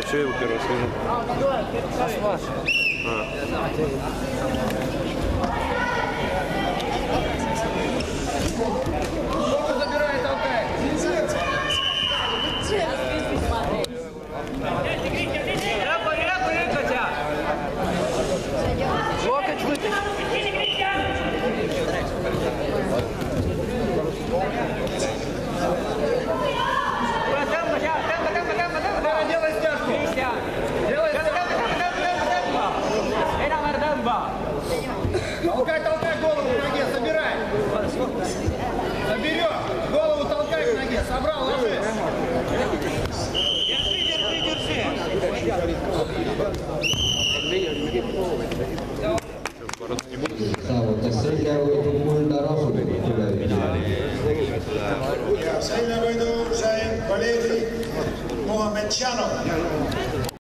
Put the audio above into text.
А что его первый свинул? Забирает алкоголь. Локоть вытащи. Делай стяжку. Делай стяжку. Толкай голову в ноге, собирай. Заберем. Голову толкай в ноге. Собрал, ложись. Держи. Сейна выйду Жаин Валерий Мухаммедчанов.